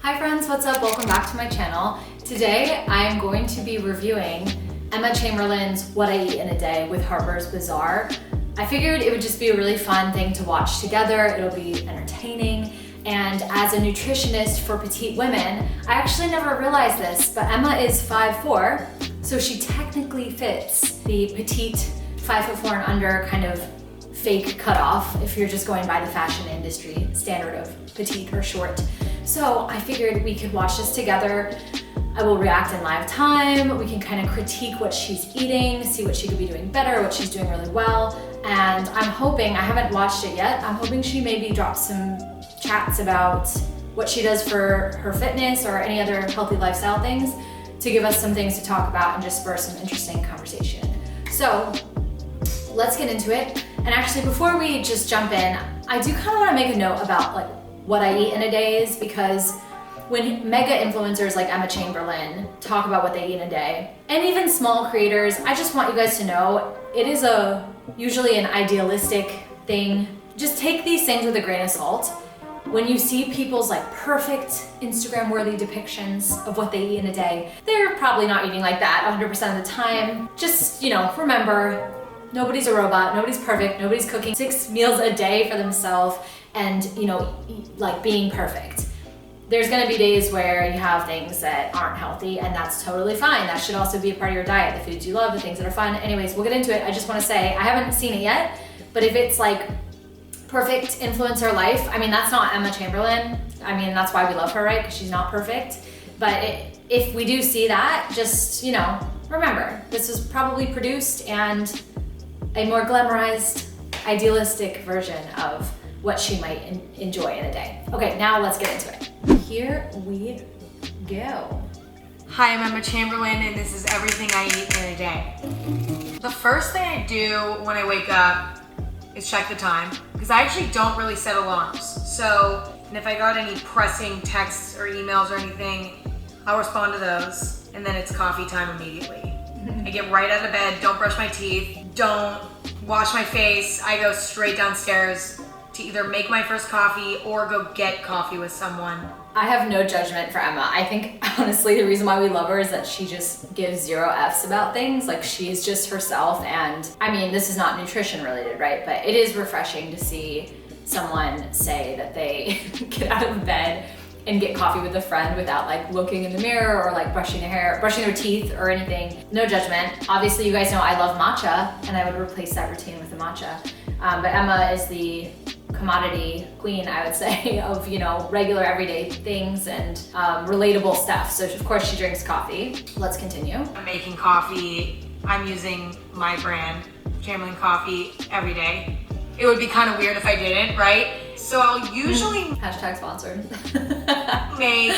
Hi friends, what's up? Welcome back to my channel. Today I am going to be reviewing Emma Chamberlain's What I Eat in a Day with Harper's Bazaar. I figured it would just be a really fun thing to watch together. It'll be entertaining. And as a nutritionist for petite women, I actually never realized this, but Emma is 5'4", so she technically fits the petite 5'4" and under kind of fake cutoff if you're just going by the fashion industry standard of petite or short. So I figured we could watch this together. I will react in live time. We can kind of critique what she's eating, see what she could be doing better, what she's doing really well. And I'm hoping, I haven't watched it yet, I'm hoping she maybe drops some chats about what she does for her fitness or any other healthy lifestyle things to give us some things to talk about and just spur some interesting conversation. So let's get into it. And actually, before we just jump in, I do kind of want to make a note about like what I eat in a day is, because when mega influencers like Emma Chamberlain talk about what they eat in a day, and even small creators, I just want you guys to know it is usually an idealistic thing. Just take these things with a grain of salt. When you see people's like perfect Instagram-worthy depictions of what they eat in a day, they're probably not eating like that 100% of the time. Just, remember, nobody's a robot, nobody's perfect, nobody's cooking 6 meals a day for themselves and, like being perfect. There's gonna be days where you have things that aren't healthy, and that's totally fine. That should also be a part of your diet, the foods you love, the things that are fun. Anyways, we'll get into it. I just wanna say, I haven't seen it yet, but if it's like perfect influencer life, I mean, that's not Emma Chamberlain. I mean, that's why we love her, right? Because she's not perfect. But if we do see that, just, remember, this is probably produced and a more glamorized, idealistic version of what she might enjoy in a day. Okay, now let's get into it. Here we go. Hi, I'm Emma Chamberlain, and this is everything I eat in a day. The first thing I do when I wake up is check the time, because I actually don't really set alarms. And if I got any pressing texts or emails or anything, I'll respond to those, and then it's coffee time immediately. I get right out of bed, don't brush my teeth, don't wash my face. I go straight downstairs to either make my first coffee or go get coffee with someone. I have no judgment for Emma. I think, honestly, the reason why we love her is that she just gives 0 Fs about things. Like, she's just herself. And I mean, this is not nutrition related, right? But it is refreshing to see someone say that they get out of bed and get coffee with a friend without like looking in the mirror or like brushing their teeth or anything. No judgment. Obviously, you guys know I love matcha, and I would replace that routine with the matcha. But Emma is the commodity queen, I would say, of regular everyday things and relatable stuff. So of course she drinks coffee. Let's continue. I'm making coffee. I'm using my brand, Chamberlain coffee, every day. It would be kind of weird if I didn't, right? So I'll usually hashtag sponsored. make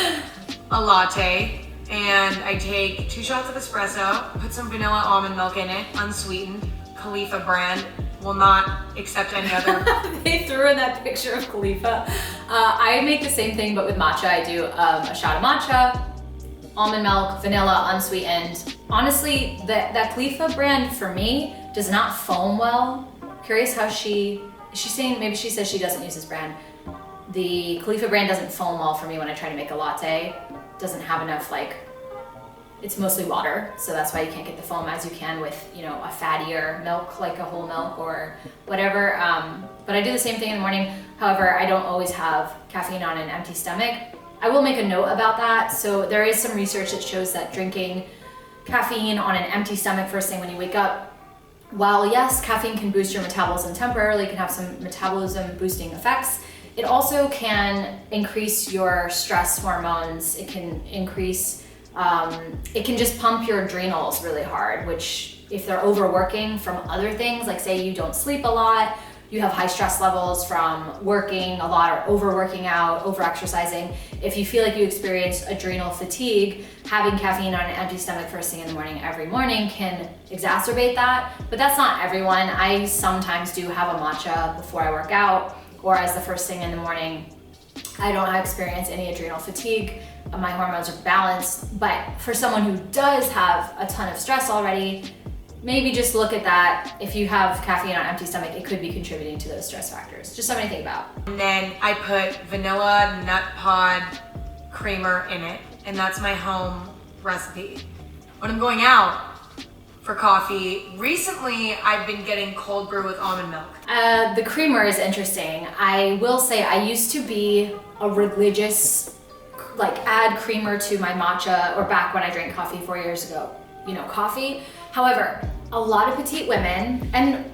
a latte, and I take 2 shots of espresso, put some vanilla almond milk in it, unsweetened, Khalifa brand. Will not accept any other. They threw in that picture of Khalifa. I make the same thing, but with matcha. I do a shot of matcha, almond milk, vanilla, unsweetened. Honestly, that Khalifa brand for me does not foam well. Curious how she's saying, maybe she says she doesn't use this brand. The Khalifa brand doesn't foam well for me when I try to make a latte. Doesn't have enough it's mostly water, so that's why you can't get the foam as you can with, a fattier milk, like a whole milk or whatever. But I do the same thing in the morning. However, I don't always have caffeine on an empty stomach. I will make a note about that. So there is some research that shows that drinking caffeine on an empty stomach first thing when you wake up, while yes, caffeine can boost your metabolism temporarily, can have some metabolism boosting effects, it also can increase your stress hormones. It can increase it can just pump your adrenals really hard, which if they're overworking from other things, like say you don't sleep a lot, you have high stress levels from working a lot or overworking out, over-exercising. If you feel like you experience adrenal fatigue, having caffeine on an empty stomach first thing in the morning every morning can exacerbate that, but that's not everyone. I sometimes do have a matcha before I work out or as the first thing in the morning. I don't experience any adrenal fatigue. My hormones are balanced, but for someone who does have a ton of stress already, maybe just look at that. If you have caffeine on an empty stomach, it could be contributing to those stress factors. Just something to think about. And then I put vanilla, nut pod, creamer in it, and that's my home recipe. When I'm going out for coffee, recently I've been getting cold brew with almond milk. The creamer is interesting. I will say I used to be a religious, like add creamer to my matcha, or back when I drank coffee 4 years ago, coffee. However, a lot of petite women and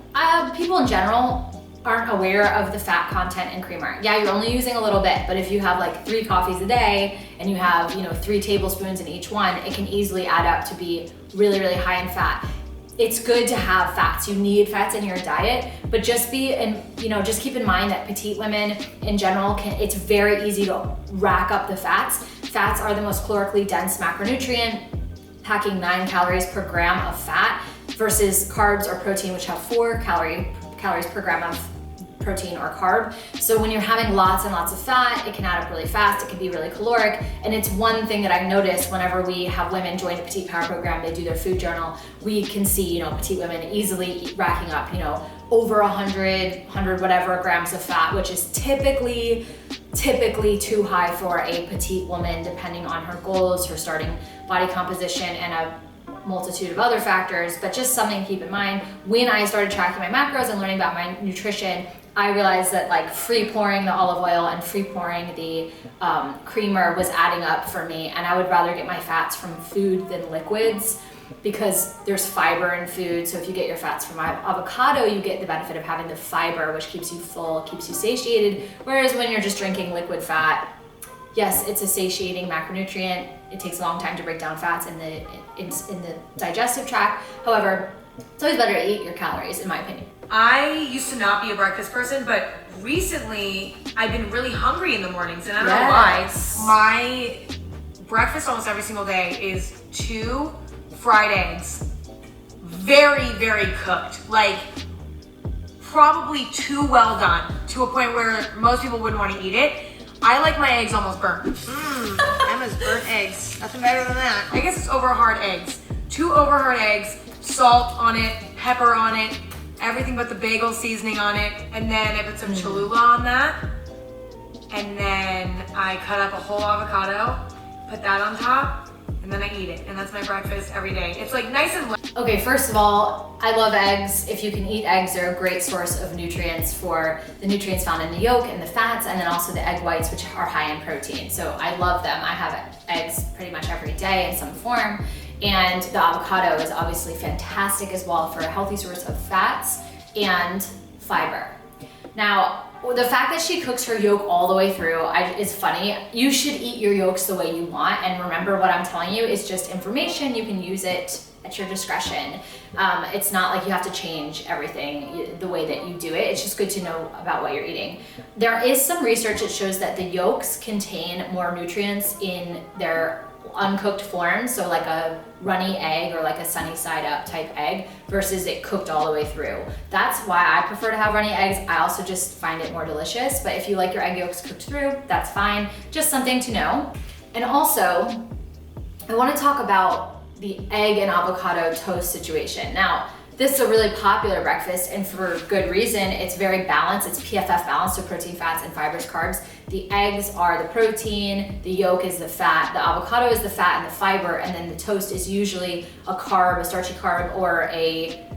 people in general aren't aware of the fat content in creamer. Yeah, you're only using a little bit, but if you have like 3 coffees a day and you have 3 tablespoons in each one, it can easily add up to be really, really high in fat. It's good to have fats. You need fats in your diet, but just keep in mind that petite women in general it's very easy to rack up the fats. Fats are the most calorically dense macronutrient, packing 9 calories per gram of fat, versus carbs or protein, which have 4 calories per gram of protein or carb. So when you're having lots and lots of fat, it can add up really fast. It can be really caloric. And it's one thing that I noticed whenever we have women join the Petite Power Program, they do their food journal, we can see, petite women easily racking up, over 100 whatever grams of fat, which is typically too high for a petite woman, depending on her goals, her starting body composition, and a multitude of other factors. But just something to keep in mind. When I started tracking my macros and learning about my nutrition, I realized that like free pouring the olive oil and free pouring the creamer was adding up for me, and I would rather get my fats from food than liquids, because there's fiber in food. So if you get your fats from avocado, you get the benefit of having the fiber, which keeps you full, keeps you satiated. Whereas when you're just drinking liquid fat, yes, it's a satiating macronutrient. It takes a long time to break down fats in the digestive tract. However, it's always better to eat your calories, in my opinion. I used to not be a breakfast person, but recently I've been really hungry in the mornings, and I don't know why. My breakfast almost every single day is 2 fried eggs, very, very cooked, like probably too well done, to a point where most people wouldn't want to eat it. I like my eggs almost burnt. Emma's burnt eggs. Nothing better than that. I guess it's over hard eggs. 2 over hard eggs, salt on it, pepper on it, everything but the bagel seasoning on it, and then I put some Cholula on that, and then I cut up a whole avocado, put that on top, and then I eat it, and that's my breakfast every day. It's like nice and light. Okay, first of all, I love eggs. If you can eat eggs, they're a great source of nutrients for the nutrients found in the yolk and the fats, and then also the egg whites, which are high in protein. So I love them. I have eggs pretty much every day in some form. And the avocado is obviously fantastic as well for a healthy source of fats and fiber. Now, the fact that she cooks her yolk all the way through is funny. You should eat your yolks the way you want, and remember, what I'm telling you is just information. You can use it at your discretion. It's not like you have to change everything the way that you do it. It's just good to know about what you're eating. There is some research that shows that the yolks contain more nutrients in their uncooked form, so like a runny egg or like a sunny side up type egg, versus it cooked all the way through. That's why I prefer to have runny eggs. I also just find it more delicious, but if you like your egg yolks cooked through, that's fine. Just something to know. And also, I want to talk about the egg and avocado toast situation. Now, this is a really popular breakfast, and for good reason. It's very balanced. It's PFF balanced, so protein, fats, and fibers, carbs. The eggs are the protein, the yolk is the fat, the avocado is the fat and the fiber, and then the toast is usually a carb, a starchy carb, or a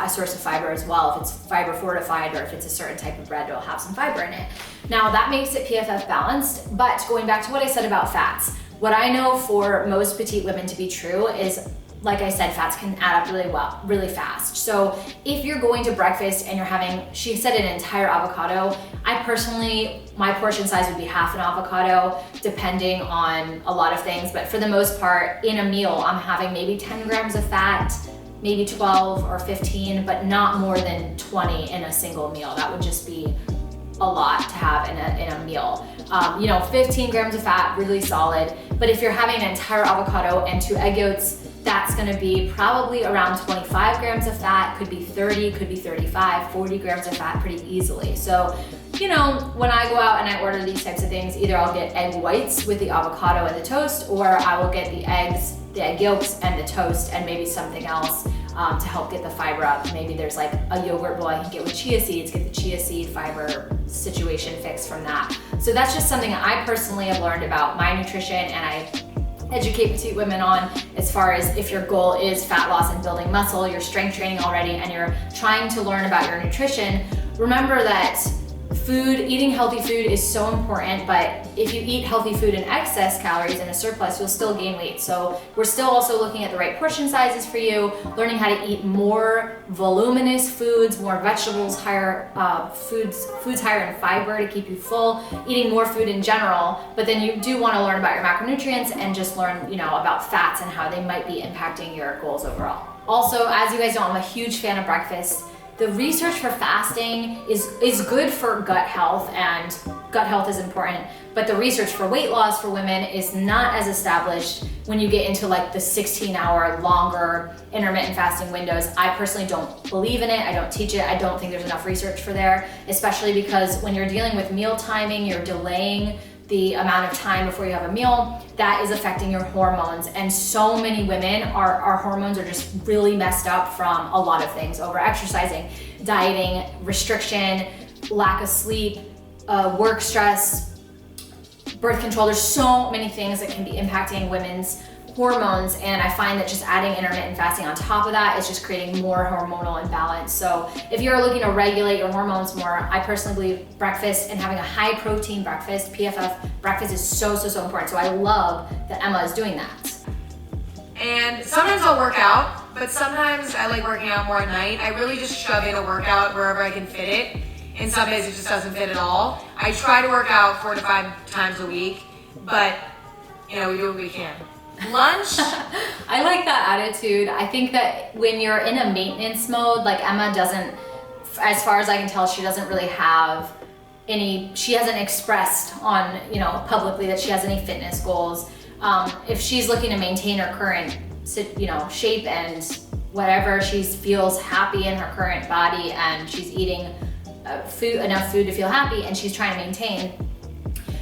source of fiber as well. If it's fiber fortified, or if it's a certain type of bread, it'll have some fiber in it. Now that makes it PFF balanced, but going back to what I said about fats, what I know for most petite women to be true is, like I said, fats can add up really fast. So if you're going to breakfast and you're having, she said, an entire avocado, I personally, my portion size would be half an avocado, depending on a lot of things. But for the most part, in a meal, I'm having maybe 10 grams of fat, maybe 12 or 15, but not more than 20 in a single meal. That would just be a lot to have in a meal. 15 grams of fat, really solid. But if you're having an entire avocado and 2 egg yolks, that's gonna be probably around 25 grams of fat, could be 30, could be 35, 40 grams of fat pretty easily. So, when I go out and I order these types of things, either I'll get egg whites with the avocado and the toast, or I will get the eggs, the egg yolks and the toast, and maybe something else to help get the fiber up. Maybe there's like a yogurt bowl I can get with chia seeds, get the chia seed fiber situation fixed from that. So that's just something I personally have learned about my nutrition, and I educate petite women on, as far as if your goal is fat loss and building muscle, you're strength training already, and you're trying to learn about your nutrition. Remember that eating healthy food is so important, but if you eat healthy food in excess calories and a surplus, you'll still gain weight. So we're still also looking at the right portion sizes for you, learning how to eat more voluminous foods, more vegetables, higher foods higher in fiber to keep you full, eating more food in general. But then you do want to learn about your macronutrients and just learn, about fats and how they might be impacting your goals overall. Also, as you guys know, I'm a huge fan of breakfast. The research for fasting is good for gut health, and gut health is important, but the research for weight loss for women is not as established when you get into like the 16-hour longer intermittent fasting windows. I personally don't believe in it. I don't teach it. I don't think there's enough research for there, especially because when you're dealing with meal timing, you're delaying the amount of time before you have a meal. That is affecting your hormones, and so many women, our hormones are just really messed up from a lot of things: over exercising, dieting, restriction, lack of sleep, work stress, birth control. There's so many things that can be impacting women's hormones, and I find that just adding intermittent fasting on top of that is just creating more hormonal imbalance. So if you're looking to regulate your hormones more, I personally believe breakfast and having a high protein breakfast, PFF breakfast, is so important. So I love that Emma is doing that. And sometimes I'll work out, but sometimes I like working out more at night. I really just shove in a workout wherever I can fit it. And some days it just doesn't fit at all. I try to work out 4 to 5 times a week, but we do what we can. Lunch. I like that attitude. I think that when you're in a maintenance mode, like Emma doesn't, as far as I can tell, she doesn't really have she hasn't expressed on, publicly that she has any fitness goals. If she's looking to maintain her current, shape and whatever, she feels happy in her current body, and she's eating enough food to feel happy, and she's trying to maintain,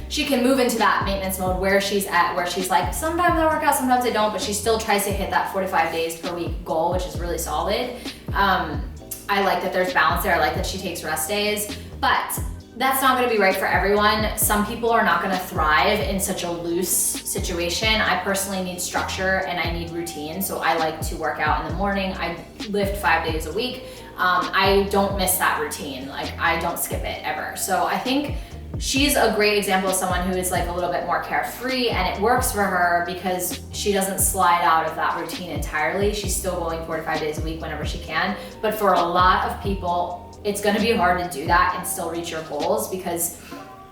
she can move into that maintenance mode where she's like, sometimes I work out, sometimes I don't, but she still tries to hit that 4 to 5 days per week goal, which is really solid. I like that there's balance there. I like that she takes rest days, but that's not going to be right for everyone. Some people are not going to thrive in such a loose situation. I personally need structure and I need routine, so I like to work out in the morning. I lift 5 days a week. I don't miss that routine. Like, I don't skip it ever. So I think she's a great example of someone who is like a little bit more carefree, and it works for her because she doesn't slide out of that routine entirely. She's still going 4 to 5 days a week whenever she can. But for a lot of people, it's going to be hard to do that and still reach your goals, because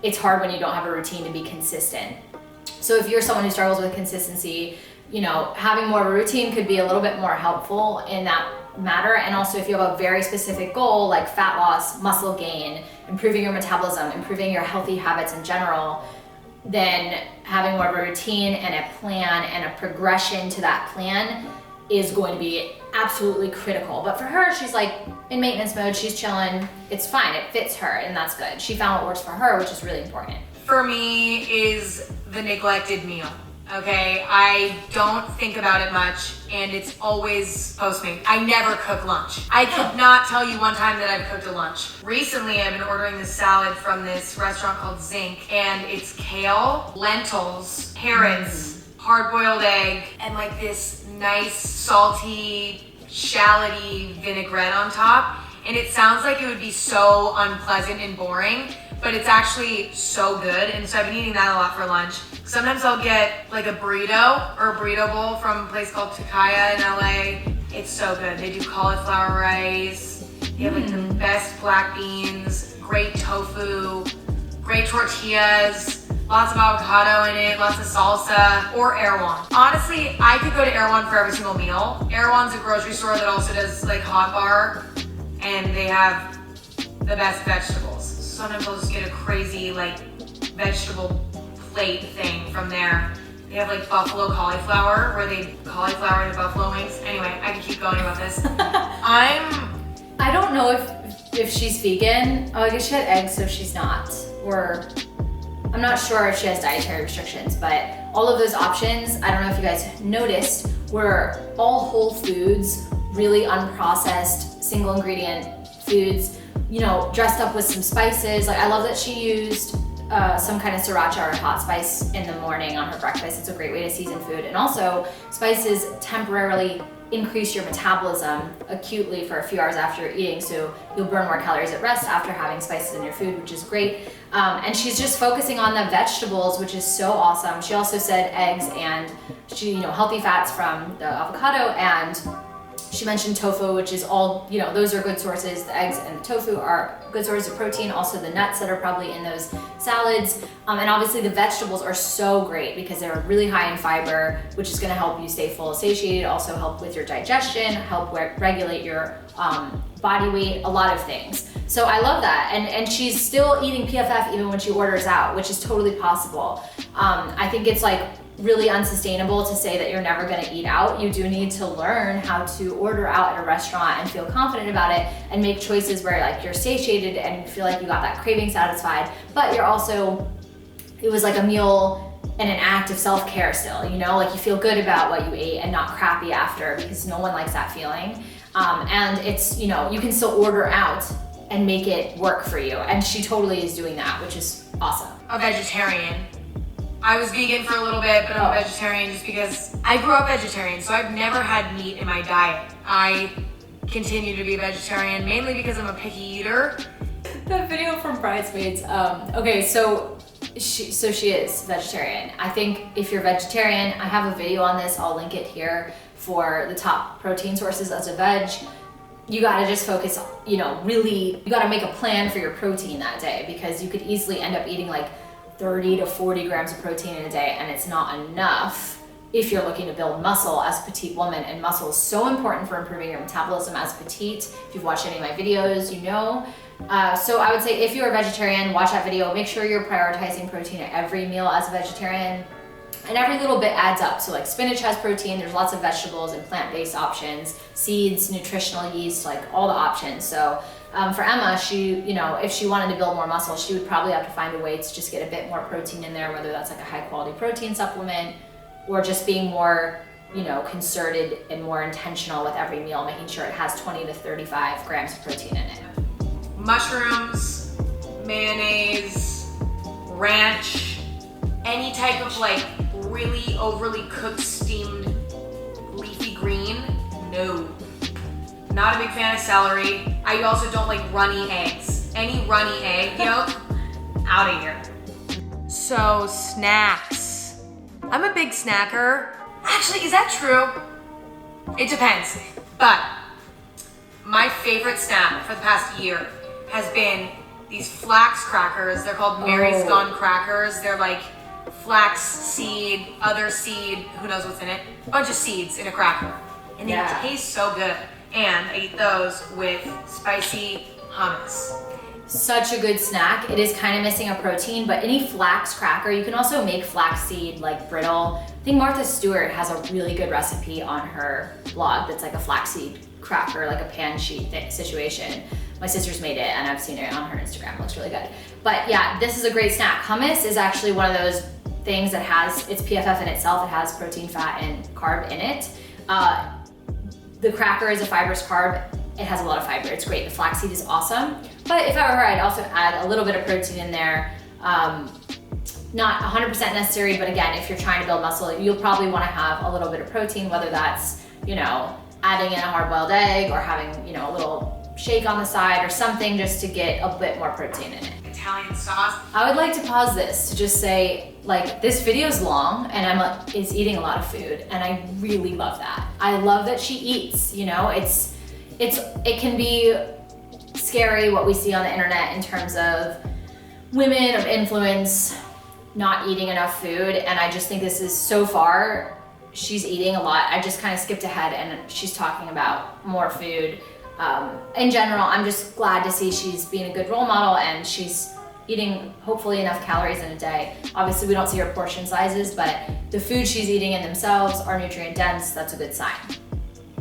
it's hard when you don't have a routine to be consistent. So if you're someone who struggles with consistency, having more of a routine could be a little bit more helpful in that matter. And also, if you have a very specific goal like fat loss, muscle gain, improving your metabolism, improving your healthy habits in general, then having more of a routine and a plan and a progression to that plan is going to be absolutely critical. But for her, she's like in maintenance mode, she's chilling, it's fine, it fits her, and that's good. She found what works for her, which is really important. For me is the neglected meal. Okay, I don't think about it much, and it's always Postmates. I never cook lunch. I could not tell you one time that I've cooked a lunch. Recently, I've been ordering this salad from this restaurant called Zinc, and it's kale, lentils, carrots, hard-boiled egg, and like this nice salty, shallotty vinaigrette on top. And it sounds like it would be so unpleasant and boring, but it's actually so good. And so I've been eating that a lot for lunch. Sometimes I'll get like a burrito or a burrito bowl from a place called Takaya in LA. It's so good. They do cauliflower rice. They have like the best black beans, great tofu, great tortillas, lots of avocado in it, lots of salsa, or Erewhon. Honestly, I could go to Erewhon for every single meal. Erewhon's a grocery store that also does like hot bar, and they have the best vegetables. Sometimes I'll just get a crazy like vegetable plate thing from there. They have like buffalo cauliflower, where they cauliflower into buffalo wings. Anyway, I can keep going about this. I don't know if she's vegan. Oh, I guess she had eggs, so she's not. Or I'm not sure if she has dietary restrictions, but all of those options, I don't know if you guys noticed, were all whole foods, really unprocessed, single ingredient foods, dressed up with some spices. Like, I love that she used some kind of sriracha or hot spice in the morning on her breakfast. It's a great way to season food. And also, spices temporarily increase your metabolism acutely for a few hours after you're eating, so you'll burn more calories at rest after having spices in your food, which is great. And she's just focusing on the vegetables, which is so awesome. She also said eggs and healthy fats from the avocado, and she mentioned tofu, which is all, those are good sources. The eggs and the tofu are good sources of protein. Also the nuts that are probably in those salads. And obviously the vegetables are so great because they're really high in fiber, which is gonna help you stay full and satiated, also help with your digestion, help regulate your body weight, a lot of things. So I love that. And she's still eating PFF even when she orders out, which is totally possible. I think it's like really unsustainable to say that you're never going to eat out. You do need to learn how to order out at a restaurant and feel confident about it and make choices where like you're satiated and you feel like you got that craving satisfied, but you're also, it was like a meal and an act of self-care still, like you feel good about what you ate and not crappy after, because no one likes that feeling. And it's, you can still order out and make it work for you. And she totally is doing that, which is awesome. A vegetarian. I was vegan for a little bit, but I'm a vegetarian just because I grew up vegetarian, so I've never had meat in my diet. I continue to be a vegetarian mainly because I'm a picky eater. That video from Bridesmaids, okay, so she is vegetarian. I think if you're vegetarian, I have a video on this, I'll link it here, for the top protein sources as a veg. You gotta just focus, really, you gotta make a plan for your protein that day, because you could easily end up eating like 30 to 40 grams of protein in a day, and it's not enough if you're looking to build muscle as a petite woman. And muscle is so important for improving your metabolism as petite. If you've watched any of my videos, So I would say if you're a vegetarian, watch that video. Make sure you're prioritizing protein at every meal as a vegetarian. And every little bit adds up. So like spinach has protein, there's lots of vegetables and plant-based options, seeds, nutritional yeast, like all the options. So for Emma, she, if she wanted to build more muscle, she would probably have to find a way to just get a bit more protein in there, whether that's like a high quality protein supplement or just being more, concerted and more intentional with every meal, making sure it has 20 to 35 grams of protein in it. Mushrooms, mayonnaise, ranch, any type of like really overly cooked steamed leafy green, no. Not a big fan of celery. I also don't like runny eggs. Any runny egg yolk, out of here. So snacks. I'm a big snacker. Actually, is that true? It depends. But my favorite snack for the past year has been these flax crackers. They're called Mary's Gone crackers. They're like flax seed, other seed, who knows what's in it. A bunch of seeds in a cracker. And they taste so good. And I eat those with spicy hummus. Such a good snack. It is kind of missing a protein, but any flax cracker, you can also make flaxseed like brittle. I think Martha Stewart has a really good recipe on her blog that's like a flaxseed cracker, like a pan sheet situation. My sister's made it and I've seen it on her Instagram. It looks really good. But yeah, this is a great snack. Hummus is actually one of those things that has, it's PFF in itself. It has protein, fat, and carb in it. The cracker is a fibrous carb. It has a lot of fiber. It's great. The flaxseed is awesome. But if I were her, I'd also add a little bit of protein in there. Not 100% necessary, but again, if you're trying to build muscle, you'll probably want to have a little bit of protein, whether that's, adding in a hard-boiled egg or having, a little shake on the side or something just to get a bit more protein in it. Italian sauce. I would like to pause this to just say, like, this video is long and Emma is eating a lot of food, and I really love that. I love that she eats, it can be scary what we see on the internet in terms of women of influence not eating enough food, and I just think this is, so far, she's eating a lot. I just kind of skipped ahead and she's talking about more food. In general, I'm just glad to see she's being a good role model and she's eating hopefully enough calories in a day. Obviously we don't see her portion sizes, but the food she's eating in themselves are nutrient dense. That's a good sign.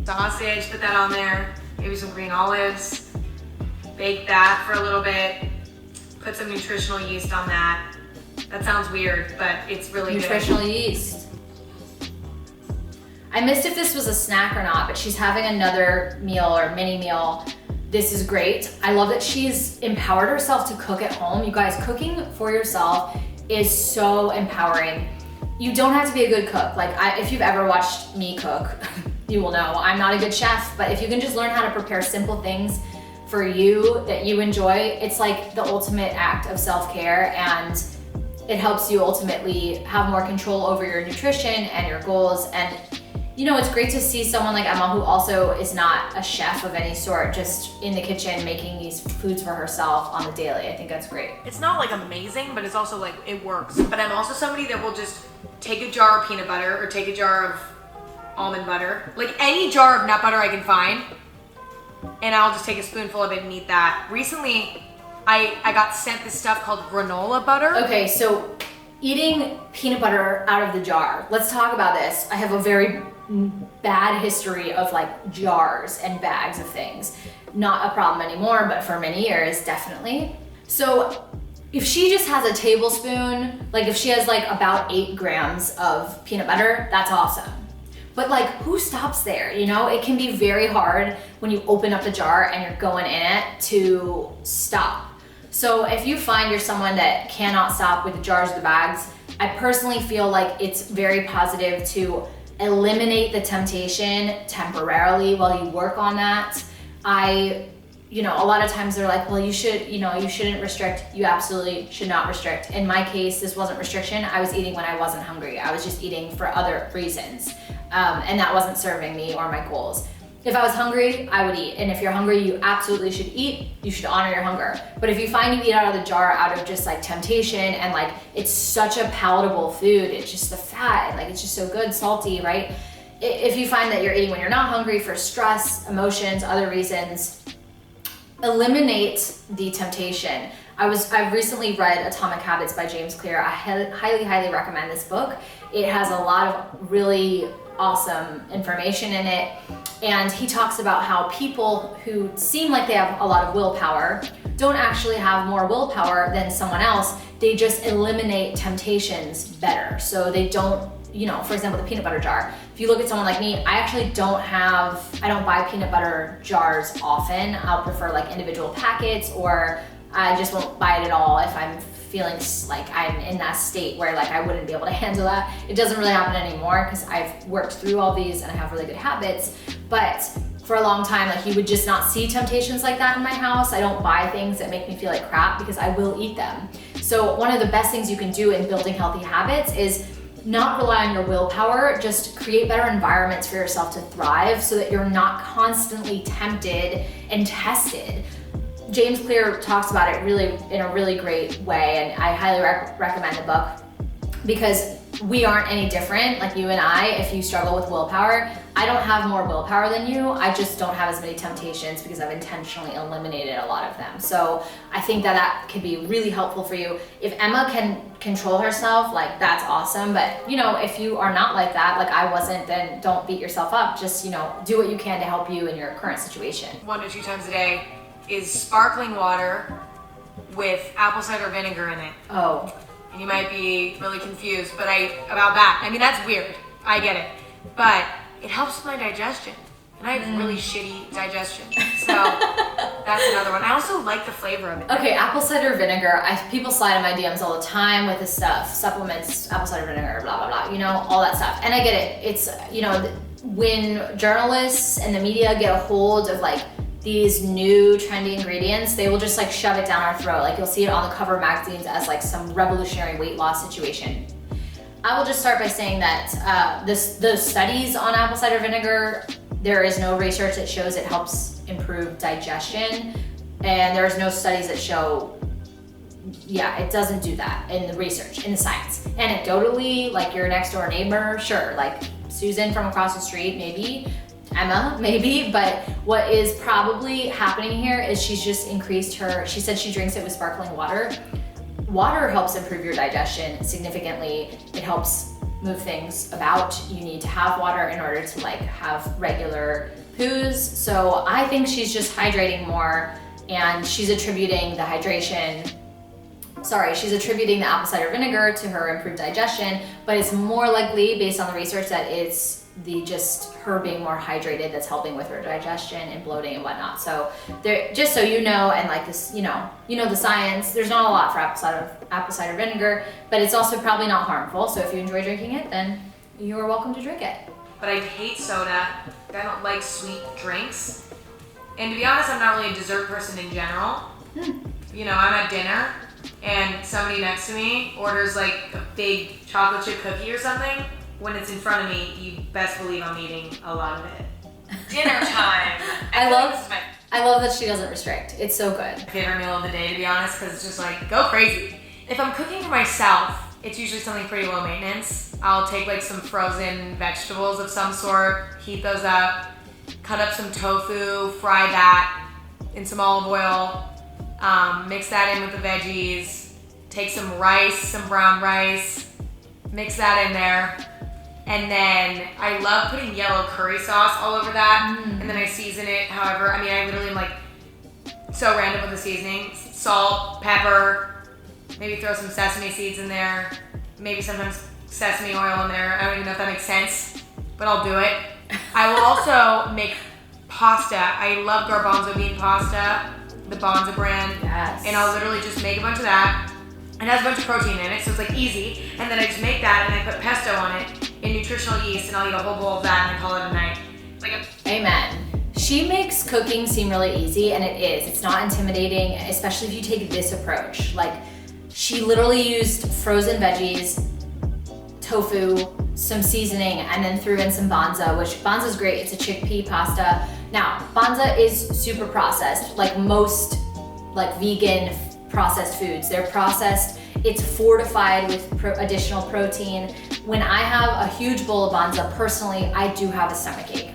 Sausage, put that on there. Maybe some green olives. Bake that for a little bit. Put some nutritional yeast on that. That sounds weird, but it's really good. Nutritional yeast. I missed if this was a snack or not, but she's having another meal or mini meal This is great. I love that she's empowered herself to cook at home. You guys, cooking for yourself is so empowering. You don't have to be a good cook. Like if you've ever watched me cook, you will know I'm not a good chef, but if you can just learn how to prepare simple things for you that you enjoy, it's like the ultimate act of self-care, and it helps you ultimately have more control over your nutrition and your goals. And you know, it's great to see someone like Emma who also is not a chef of any sort, just in the kitchen making these foods for herself on the daily. I think that's great. It's not like amazing, but it's also like, it works. But I'm also somebody that will just take a jar of peanut butter or take a jar of almond butter, like any jar of nut butter I can find, and I'll just take a spoonful of it and eat that. Recently, I got sent this stuff called granola butter. Okay, so eating peanut butter out of the jar. Let's talk about this. I have a very bad history of like jars and bags of things. Not a problem anymore, but for many years, definitely. So if she just has a tablespoon, like if she has like about 8 grams of peanut butter, that's awesome. But like, who stops there? You know, it can be very hard when you open up the jar and you're going in it to stop. So if you find you're someone that cannot stop with the jars or the bags, I personally feel like it's very positive to eliminate the temptation temporarily while you work on that. You know, a lot of times they're like, well, you shouldn't restrict. You absolutely should not restrict. In my case, this wasn't restriction. I was eating when I wasn't hungry. I was just eating for other reasons. And that wasn't serving me or my goals. If I was hungry, I would eat. And if you're hungry, you absolutely should eat. You should honor your hunger. But if you find you eat out of the jar out of just like temptation and like it's such a palatable food, it's just the fat, like it's just so good, salty, right? If you find that you're eating when you're not hungry for stress, emotions, other reasons, eliminate the temptation. I've recently read Atomic Habits by James Clear. I highly recommend this book. It has a lot of really awesome information in it. And he talks about how people who seem like they have a lot of willpower don't actually have more willpower than someone else. They just eliminate temptations better. So they don't, you know, for example, the peanut butter jar. If you look at someone like me, I actually don't buy peanut butter jars often. I'll prefer like individual packets, or I just won't buy it at all if I'm feeling like I'm in that state where like I wouldn't be able to handle that. It doesn't really happen anymore because I've worked through all these and I have really good habits. But for a long time, like you would just not see temptations like that in my house. I don't buy things that make me feel like crap because I will eat them. So one of the best things you can do in building healthy habits is not rely on your willpower, just create better environments for yourself to thrive so that you're not constantly tempted and tested. James Clear talks about it really in a really great way, and I highly recommend the book because we aren't any different. Like you and I, if you struggle with willpower, I don't have more willpower than you. I just don't have as many temptations because I've intentionally eliminated a lot of them. So I think that could be really helpful for you. If Emma can control herself, like that's awesome. But you know, if you are not like that, like I wasn't, then don't beat yourself up. Just, you know, do what you can to help you in your current situation. 1 to 2 times a day is sparkling water with apple cider vinegar in it. Oh. And you might be really confused, but about that. I mean, that's weird. I get it. But it helps with my digestion. And I have really shitty digestion. So that's another one. I also like the flavor of it. Okay, apple cider vinegar. People slide in my DMs all the time with this stuff. Supplements, apple cider vinegar, blah, blah, blah. You know, all that stuff. And I get it. It's, you know, when journalists and the media get a hold of like these new trendy ingredients, they will just like shove it down our throat. Like you'll see it on the cover of magazines as like some revolutionary weight loss situation. I will just start by saying that the studies on apple cider vinegar, there is no research that shows it helps improve digestion, and there's no studies that show, yeah, it doesn't do that in the research, in the science. Anecdotally, like your next door neighbor, sure, like Susan from across the street, maybe, Emma, maybe, but what is probably happening here is she's just increased she said she drinks it with sparkling water. Water helps improve your digestion significantly. It helps move things about. You need to have water in order to like have regular poos. So I think she's just hydrating more, and she's attributing the apple cider vinegar to her improved digestion, but it's more likely based on the research that it's just her being more hydrated that's helping with her digestion and bloating and whatnot. So there, just so you know, and like this, you know the science, there's not a lot for apple cider vinegar, but it's also probably not harmful. So if you enjoy drinking it, then you are welcome to drink it. But I hate soda. I don't like sweet drinks. And to be honest, I'm not really a dessert person in general. You know, I'm at dinner and somebody next to me orders like a big chocolate chip cookie or something. When it's in front of me, you best believe I'm eating a lot of it. Dinner time. I love that she doesn't restrict. It's so good. Favorite meal of the day, to be honest, because it's just like, go crazy. If I'm cooking for myself, it's usually something pretty low maintenance. I'll take like some frozen vegetables of some sort, heat those up, cut up some tofu, fry that in some olive oil, mix that in with the veggies, take some rice, some brown rice, mix that in there. And then I love putting yellow curry sauce all over that. And then I season it however, I mean, I literally am like so random with the seasoning. Salt, pepper, maybe throw some sesame seeds in there. Maybe sometimes sesame oil in there. I don't even know if that makes sense, but I'll do it. I will also make pasta. I love Garbanzo bean pasta, the Bonza brand. Yes. And I'll literally just make a bunch of that. It has a bunch of protein in it, so it's like easy. And then I just make that and I put pesto on it in nutritional yeast, and I'll eat a whole bowl of that and I call it a night. Amen. She makes cooking seem really easy, and it is. It's not intimidating, especially if you take this approach. Like, she literally used frozen veggies, tofu, some seasoning, and then threw in some Bonza, which Bonza's great. It's a chickpea pasta. Now, Bonza is super processed, like most like vegan processed foods. They're processed, it's fortified with additional protein. When I have a huge bowl of Bonza, personally, I do have a stomachache.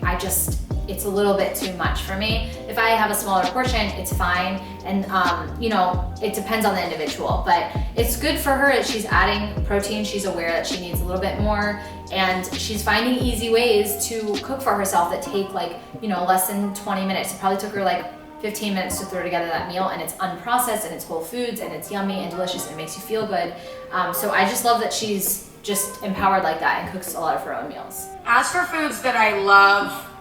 It's a little bit too much for me. If I have a smaller portion, it's fine. And you know, it depends on the individual, but it's good for her that she's adding protein. She's aware that she needs a little bit more, and she's finding easy ways to cook for herself that take like, you know, less than 20 minutes. It probably took her like 15 minutes to throw together that meal, and it's unprocessed and it's whole foods and it's yummy and delicious and it makes you feel good. So I just love that she's just empowered like that and cooks a lot of her own meals. As for foods that I love,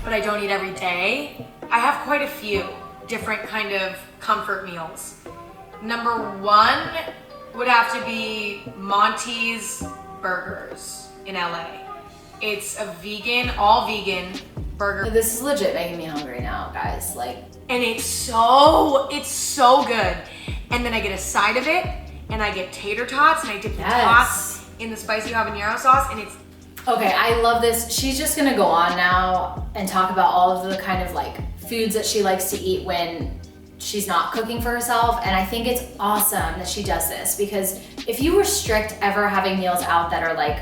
but I don't eat every day, I have quite a few different kind of comfort meals. Number one would have to be Monty's Burgers in LA. It's a vegan, all vegan burger. This is legit making me hungry now, guys. Like, and it's so good. And then I get a side of it, and I get tater tots, and I dip the tots in the spicy habanero sauce, and it's okay. I love this. She's just gonna go on now and talk about all of the kind of like foods that she likes to eat when she's not cooking for herself. And I think it's awesome that she does this, because if you restrict ever having meals out that are like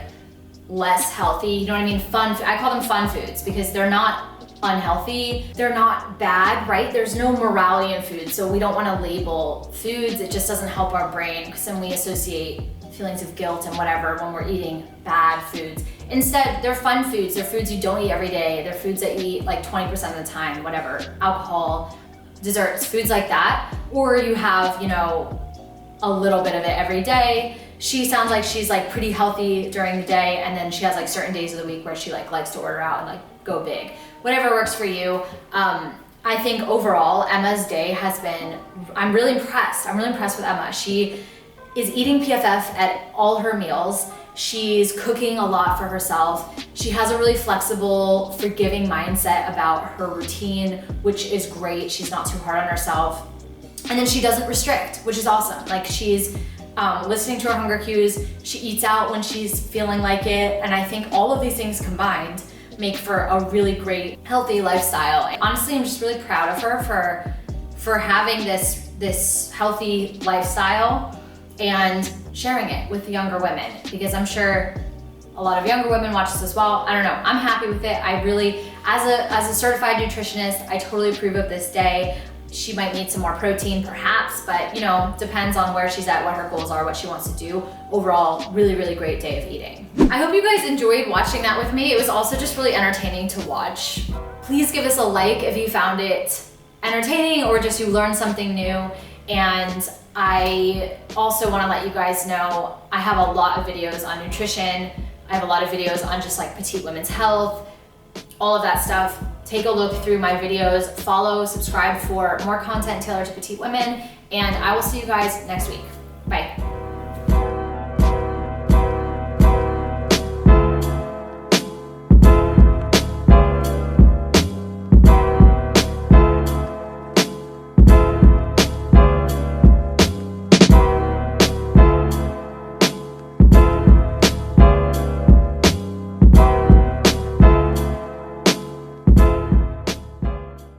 less healthy, you know what I mean? I call them fun foods because they're not unhealthy, they're not bad, right? There's no morality in food, so we don't want to label foods. It just doesn't help our brain, because then we associate feelings of guilt and whatever when we're eating bad foods. Instead, they're fun foods. They're foods you don't eat every day. They're foods that you eat like 20% of the time, whatever. Alcohol, desserts, foods like that. Or you have, you know, a little bit of it every day. She sounds like she's like pretty healthy during the day, and then she has like certain days of the week where she like likes to order out and like go big. Whatever works for you. I think overall, Emma's day has been, I'm really impressed. I'm really impressed with Emma. She is eating PFF at all her meals. She's cooking a lot for herself. She has a really flexible, forgiving mindset about her routine, which is great. She's not too hard on herself. And then she doesn't restrict, which is awesome. Like, she's listening to her hunger cues. She eats out when she's feeling like it. And I think all of these things combined make for a really great, healthy lifestyle. Honestly, I'm just really proud of her for having this healthy lifestyle and sharing it with the younger women, because I'm sure a lot of younger women watch this as well. I don't know, I'm happy with it. I really, as a certified nutritionist, I totally approve of this day. She might need some more protein perhaps, but you know, depends on where she's at, what her goals are, what she wants to do. Overall, really, really great day of eating. I hope you guys enjoyed watching that with me. It was also just really entertaining to watch. Please give us a like if you found it entertaining or just you learned something new. And I also want to let you guys know I have a lot of videos on nutrition. I have a lot of videos on just like petite women's health, all of that stuff. Take a look through my videos, follow, subscribe for more content tailored to petite women, and I will see you guys next week. Bye.